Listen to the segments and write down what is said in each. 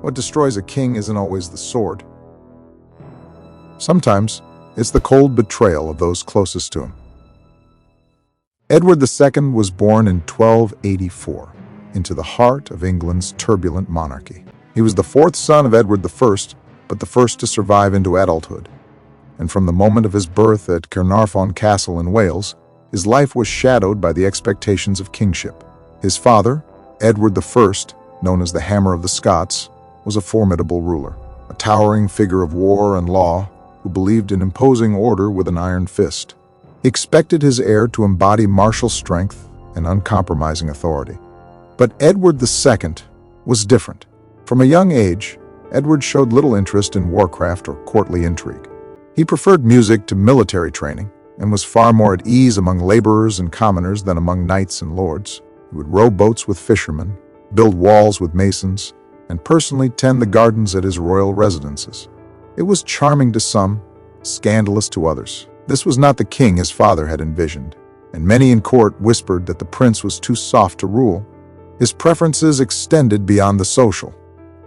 What destroys a king isn't always the sword. Sometimes, it's the cold betrayal of those closest to him. Edward II was born in 1284 into the heart of England's turbulent monarchy. He was the fourth son of Edward I, but the first to survive into adulthood. And from the moment of his birth at Caernarfon Castle in Wales, his life was shadowed by the expectations of kingship. His father, Edward I, known as the Hammer of the Scots, was a formidable ruler, a towering figure of war and law who believed in imposing order with an iron fist. He expected his heir to embody martial strength and uncompromising authority. But Edward II was different. From a young age, Edward showed little interest in warcraft or courtly intrigue. He preferred music to military training and was far more at ease among laborers and commoners than among knights and lords. He would row boats with fishermen, build walls with masons, and personally tend the gardens at his royal residences. It was charming to some, scandalous to others. This was not the king his father had envisioned, and many in court whispered that the prince was too soft to rule. His preferences extended beyond the social.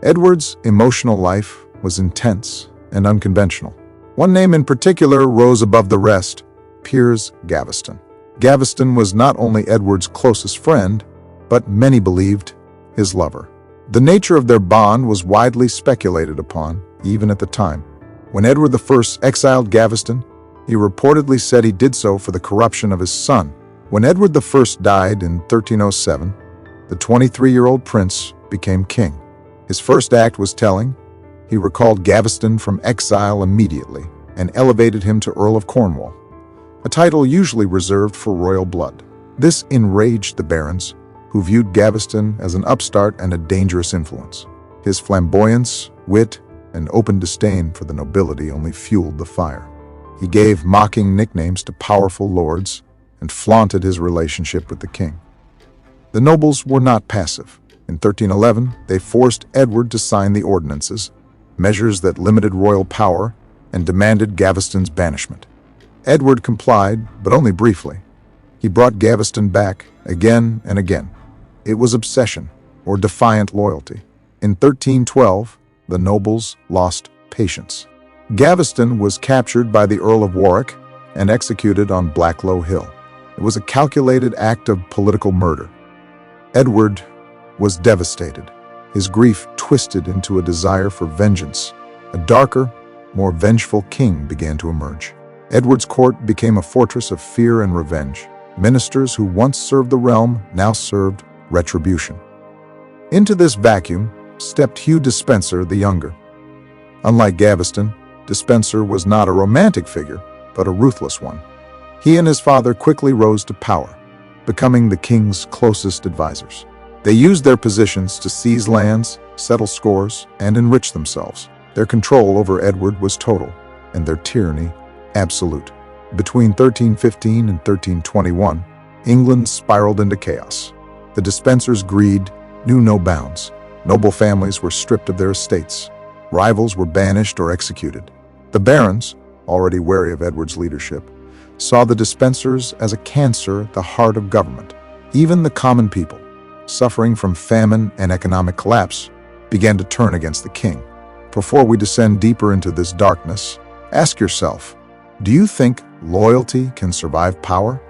Edward's emotional life was intense and unconventional. One name in particular rose above the rest: Piers Gaveston. Gaveston was not only Edward's closest friend, but many believed his lover. The nature of their bond was widely speculated upon, even at the time. When Edward I exiled Gaveston, he reportedly said he did so for the corruption of his son. When Edward I died in 1307, the 23-year-old prince became king. His first act was telling. He recalled Gaveston from exile immediately and elevated him to Earl of Cornwall, a title usually reserved for royal blood. This enraged the barons, who viewed Gaveston as an upstart and a dangerous influence. His flamboyance, wit, and open disdain for the nobility only fueled the fire. He gave mocking nicknames to powerful lords and flaunted his relationship with the king. The nobles were not passive. In 1311, they forced Edward to sign the ordinances, measures that limited royal power and demanded Gaveston's banishment. Edward complied, but only briefly. He brought Gaveston back again and again. It was obsession, or defiant loyalty. In 1312, the nobles lost patience. Gaveston was captured by the Earl of Warwick and executed on Blacklow Hill. It was a calculated act of political murder. Edward was devastated. His grief twisted into a desire for vengeance. A darker, more vengeful king began to emerge. Edward's court became a fortress of fear and revenge. Ministers who once served the realm now served retribution. Into this vacuum stepped Hugh Despenser the Younger. Unlike Gaveston, Despenser was not a romantic figure, but a ruthless one. He and his father quickly rose to power, becoming the king's closest advisors. They used their positions to seize lands, settle scores, and enrich themselves. Their control over Edward was total, and their tyranny absolute. Between 1315 and 1321, England spiraled into chaos. The Despensers' greed knew no bounds. Noble families were stripped of their estates. Rivals were banished or executed. The barons, already wary of Edward's leadership, saw the Despensers as a cancer at the heart of government. Even the common people, suffering from famine and economic collapse, began to turn against the king. Before we descend deeper into this darkness, ask yourself, do you think loyalty can survive power?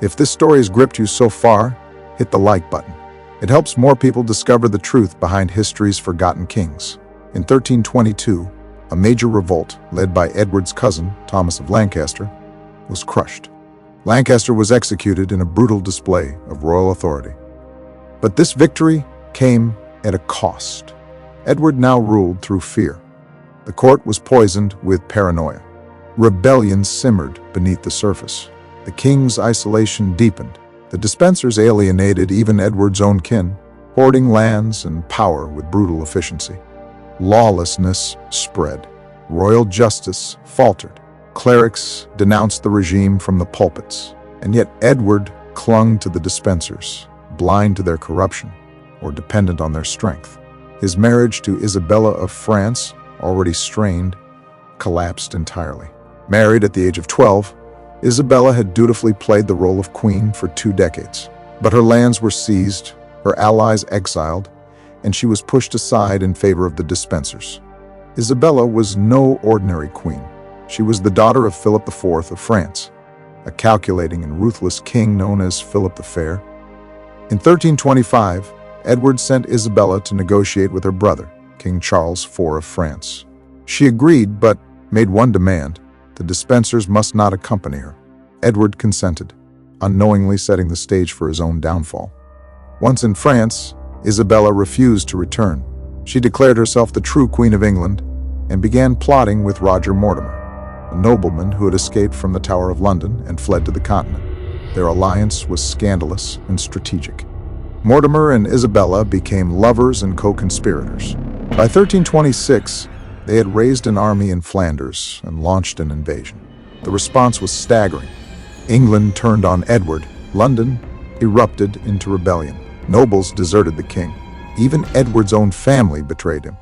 If this story has gripped you so far, hit the like button. It helps more people discover the truth behind history's forgotten kings. In 1322, a major revolt led by Edward's cousin, Thomas of Lancaster, was crushed. Lancaster was executed in a brutal display of royal authority. But this victory came at a cost. Edward now ruled through fear. The court was poisoned with paranoia. Rebellion simmered beneath the surface. The king's isolation deepened. The Despensers alienated even Edward's own kin, hoarding lands and power with brutal efficiency. Lawlessness spread. Royal justice faltered. Clerics denounced the regime from the pulpits. And yet Edward clung to the Despensers, blind to their corruption or dependent on their strength. His marriage to Isabella of France, already strained, collapsed entirely. Married at the age of 12, Isabella had dutifully played the role of queen for 2 decades. But her lands were seized, her allies exiled, and she was pushed aside in favor of the Despensers. Isabella was no ordinary queen. She was the daughter of Philip IV of France, a calculating and ruthless king known as Philip the Fair. In 1325, Edward sent Isabella to negotiate with her brother, King Charles IV of France. She agreed, but made one demand: the Despensers must not accompany her. Edward consented, unknowingly setting the stage for his own downfall. Once in France, Isabella refused to return. She declared herself the true Queen of England and began plotting with Roger Mortimer, a nobleman who had escaped from the Tower of London and fled to the continent. Their alliance was scandalous and strategic. Mortimer and Isabella became lovers and co-conspirators. By 1326, they had raised an army in Flanders and launched an invasion. The response was staggering. England turned on Edward. London erupted into rebellion. Nobles deserted the king. Even Edward's own family betrayed him.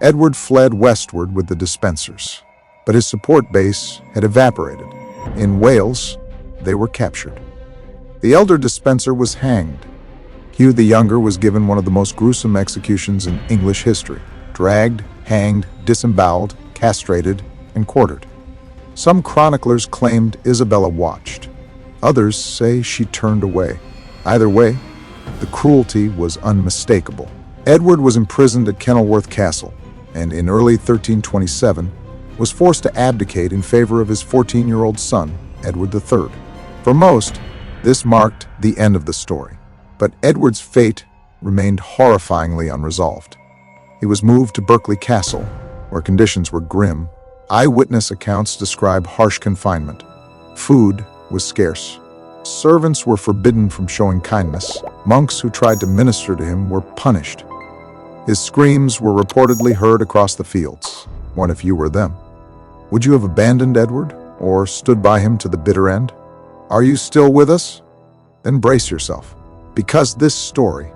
Edward fled westward with the Despensers, but his support base had evaporated. In Wales, they were captured. The elder Despenser was hanged. Hugh the Younger was given one of the most gruesome executions in English history: dragged, hanged, disemboweled, castrated, and quartered. Some chroniclers claimed Isabella watched. Others say she turned away. Either way, the cruelty was unmistakable. Edward was imprisoned at Kenilworth Castle, and in early 1327 was forced to abdicate in favor of his 14-year-old son, Edward III. For most, this marked the end of the story. But Edward's fate remained horrifyingly unresolved. He was moved to Berkeley Castle, where conditions were grim. Eyewitness accounts describe harsh confinement. Food was scarce. Servants were forbidden from showing kindness. Monks who tried to minister to him were punished. His screams were reportedly heard across the fields. What if you were them? Would you have abandoned Edward or stood by him to the bitter end? Are you still with us? Then brace yourself, because this story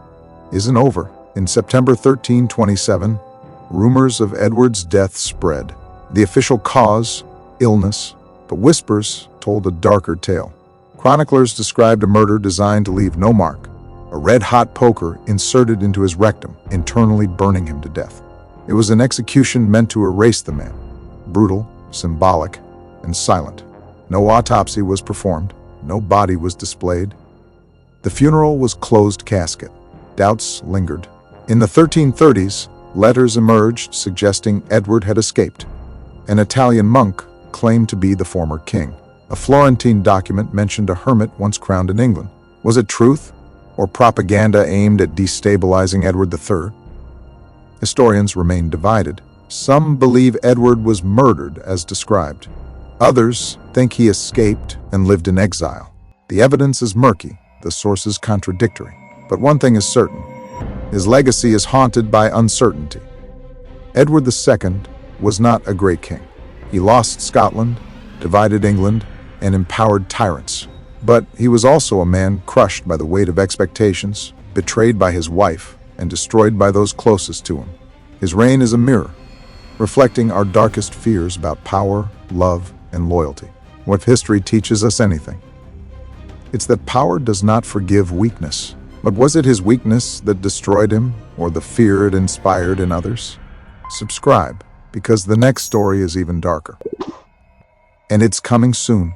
isn't over. In September 1327, rumors of Edward's death spread. The official cause, illness, but whispers told a darker tale. Chroniclers described a murder designed to leave no mark: a red-hot poker inserted into his rectum, internally burning him to death. It was an execution meant to erase the man. Brutal, symbolic, and silent. No autopsy was performed. No body was displayed. The funeral was closed casket. Doubts lingered. In the 1330s, letters emerged suggesting Edward had escaped. An Italian monk claimed to be the former king. A Florentine document mentioned a hermit once crowned in England. Was it truth or propaganda aimed at destabilizing Edward III? Historians remain divided. Some believe Edward was murdered as described. Others think he escaped and lived in exile. The evidence is murky, the sources contradictory. But one thing is certain: his legacy is haunted by uncertainty. Edward II was not a great king. He lost Scotland, divided England, and empowered tyrants. But he was also a man crushed by the weight of expectations, betrayed by his wife, and destroyed by those closest to him. His reign is a mirror, reflecting our darkest fears about power, love, and loyalty. What if history teaches us anything? It's that power does not forgive weakness. But was it his weakness that destroyed him, or the fear it inspired in others? Subscribe, because the next story is even darker. And it's coming soon.